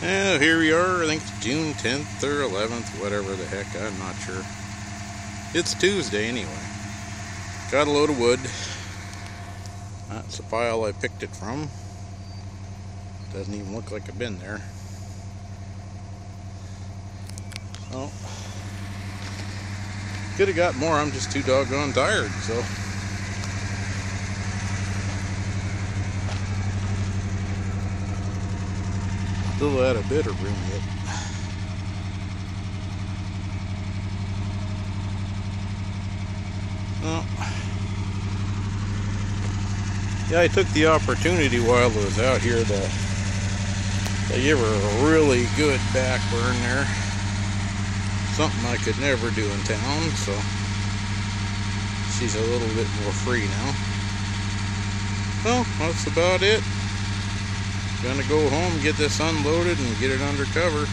Yeah, here we are. I think it's June 10th or 11th, whatever the heck, I'm not sure. It's Tuesday anyway. Got a load of wood. That's the pile I picked it from. Doesn't even look like I've been there. Oh, could have got more. I'm just too doggone tired, so. Still had a bit of room yet. Well, yeah, I took the opportunity while I was out here to give her a really good back burn there. Something I could never do in town, so she's a little bit more free now. Well, that's about it. Gonna go home, get this unloaded, and get it under cover.